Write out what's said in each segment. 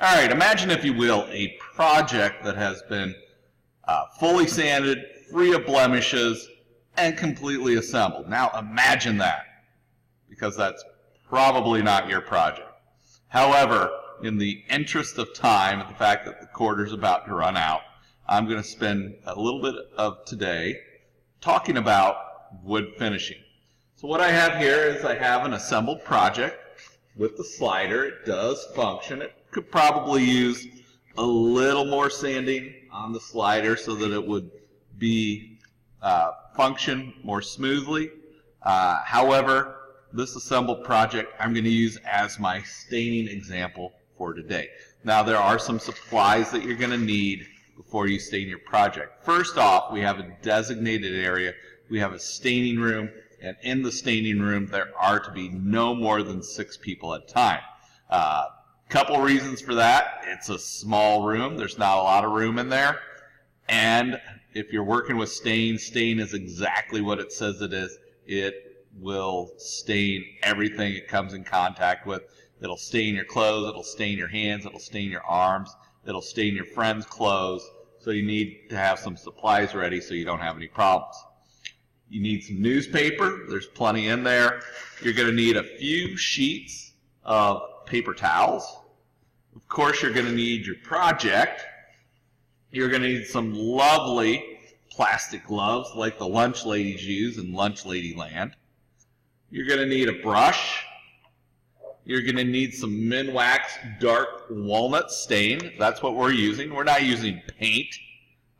All right, imagine, if you will, a project that has been fully sanded, free of blemishes, and completely assembled. Now imagine that, because that's probably not your project. However, in the interest of time and the fact that the quarter's about to run out, I'm going to spend a little bit of today talking about wood finishing. So what I have here is I have an assembled project with the slider. It does function. It could probably use a little more sanding on the slider so that it would be function more smoothly. However, this assembled project I'm going to use as my staining example for today. Now, there are some supplies that you're going to need before you stain your project. First off, we have a designated area. We have a staining room, and in the staining room there are to be no more than 6 people at a time. Couple reasons for that. It's a small room. There's not a lot of room in there. And if you're working with stain is exactly what it says it is. It will stain everything it comes in contact with. It'll stain your clothes, it'll stain your hands, it'll stain your arms, it'll stain your friends' clothes. So you need to have some supplies ready so you don't have any problems. You need some newspaper. There's plenty in there. You're going to need a few sheets of paper towels. Of course, you're going to need your project. You're going to need some lovely plastic gloves like the lunch ladies use in Lunch Lady Land. You're going to need a brush. You're going to need some Minwax dark walnut stain. That's what we're using. We're not using paint.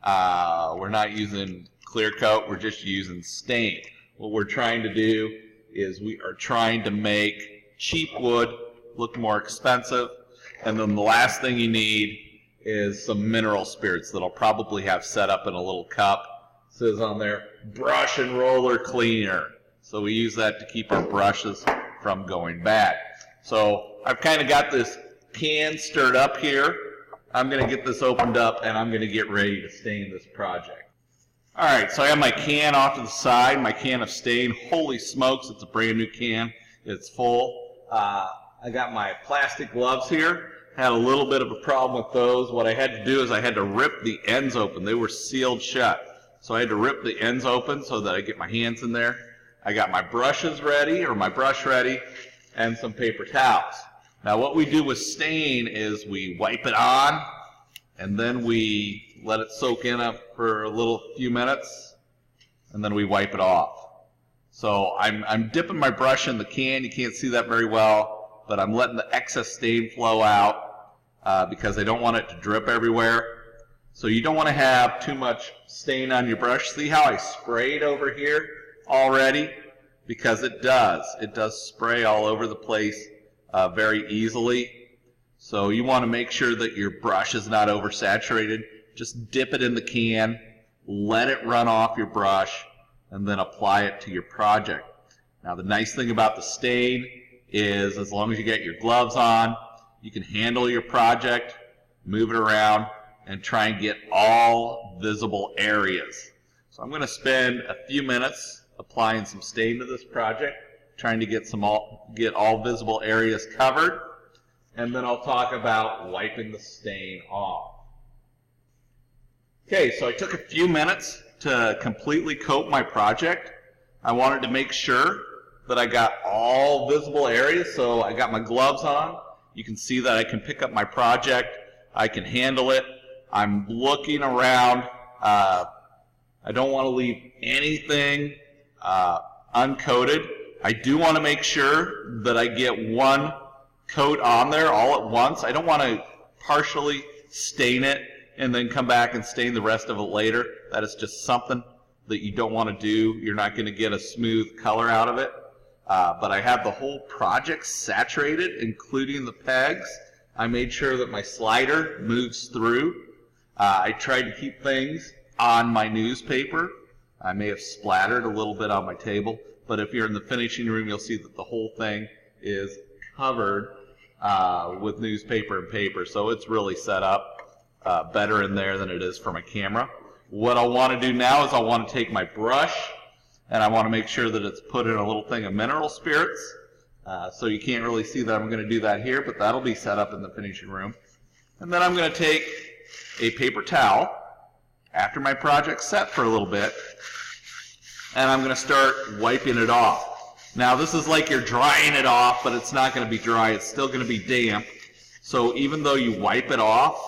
We're not using clear coat. We're just using stain. What we're trying to do is we are trying to make cheap wood look more expensive. And then the last thing you need is some mineral spirits that I'll probably have set up in a little cup. It says on there, brush and roller cleaner. So we use that to keep our brushes from going bad. So I've kind of got this can stirred up here. I'm going to get this opened up and I'm going to get ready to stain this project. All right, so I have my can off to the side, my can of stain. Holy smokes, it's a brand new can. It's full. I got my plastic gloves here. Had a little bit of a problem with those. What I had to do is I had to rip the ends open. They were sealed shut. So I had to rip the ends open so that I get my hands in there. I got my brushes ready, or my brush ready, and some paper towels. Now what we do with stain is we wipe it on, and then we let it soak in for a few minutes, and then we wipe it off. So I'm dipping my brush in the can. You can't see that very well, but I'm letting the excess stain flow out because I don't want it to drip everywhere. So you don't want to have too much stain on your brush. See how I sprayed over here already? Because it does spray all over the place very easily. So you want to make sure that your brush is not oversaturated. Just dip it in the can, let it run off your brush, and then apply it to your project. Now the nice thing about the stain is as long as you get your gloves on, you can handle your project, move it around, and try and get all visible areas. So I'm going to spend a few minutes applying some stain to this project, trying to get all visible areas covered, and then I'll talk about wiping the stain off. Okay, so I took a few minutes to completely coat my project. I wanted to make sure that I got all visible areas, so I got my gloves on. You can see that I can pick up my project. I can handle it. I'm looking around. I don't want to leave anything uncoated. I do want to make sure that I get one coat on there all at once. I don't want to partially stain it and then come back and stain the rest of it later. That is just something that you don't want to do. You're not going to get a smooth color out of it. But I have the whole project saturated, including the pegs. I made sure that my slider moves through. I tried to keep things on my newspaper. I may have splattered a little bit on my table, but if you're in the finishing room, you'll see that the whole thing is covered with newspaper and paper, so it's really set up better in there than it is for my camera. What I want to do now is I want to take my brush and I want to make sure that it's put in a little thing of mineral spirits. So you can't really see that I'm going to do that here, but that'll be set up in the finishing room. And then I'm going to take a paper towel after my project's set for a little bit, and I'm going to start wiping it off. Now this is like you're drying it off, but it's not going to be dry. It's still going to be damp. So even though you wipe it off,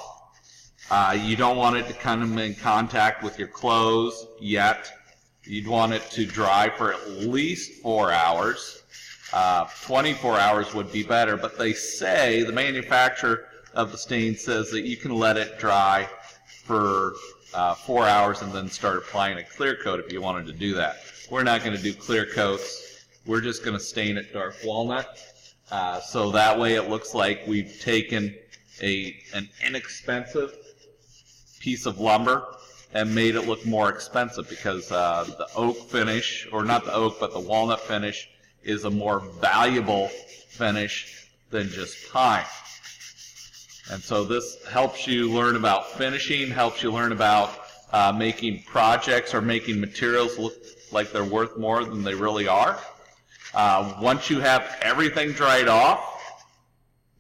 you don't want it to come in contact with your clothes yet. You'd want it to dry for at least 4 hours. 24 hours would be better, but they say, the manufacturer of the stain says that you can let it dry for 4 hours and then start applying a clear coat if you wanted to do that. We're not going to do clear coats. We're just going to stain it dark walnut. So that way it looks like we've taken an inexpensive piece of lumber and made it look more expensive, because the oak finish, or not the oak, but the walnut finish, is a more valuable finish than just pine. And so this helps you learn about finishing, helps you learn about making projects or making materials look like they're worth more than they really are. Once you have everything dried off,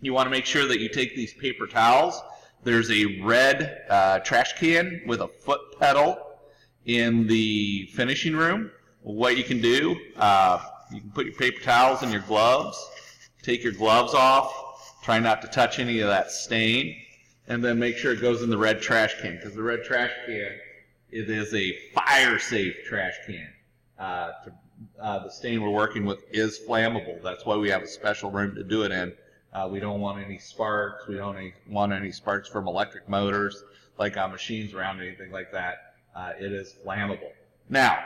you want to make sure that you take these paper towels. There's a red trash can with a foot pedal in the finishing room. What you can do, you can put your paper towels in your gloves, take your gloves off, try not to touch any of that stain, and then make sure it goes in the red trash can, because the red trash can, it is a fire-safe trash can. The stain we're working with is flammable. That's why we have a special room to do it in. We don't want any sparks. We don't want any sparks from electric motors, like on machines around, anything like that. It is flammable. Now,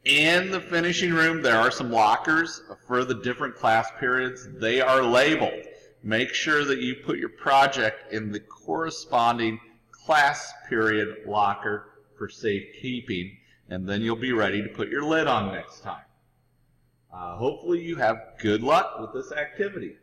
in the finishing room, there are some lockers for the different class periods. They are labeled. Make sure that you put your project in the corresponding class period locker for safekeeping, and then you'll be ready to put your lid on next time. Hopefully you have good luck with this activity.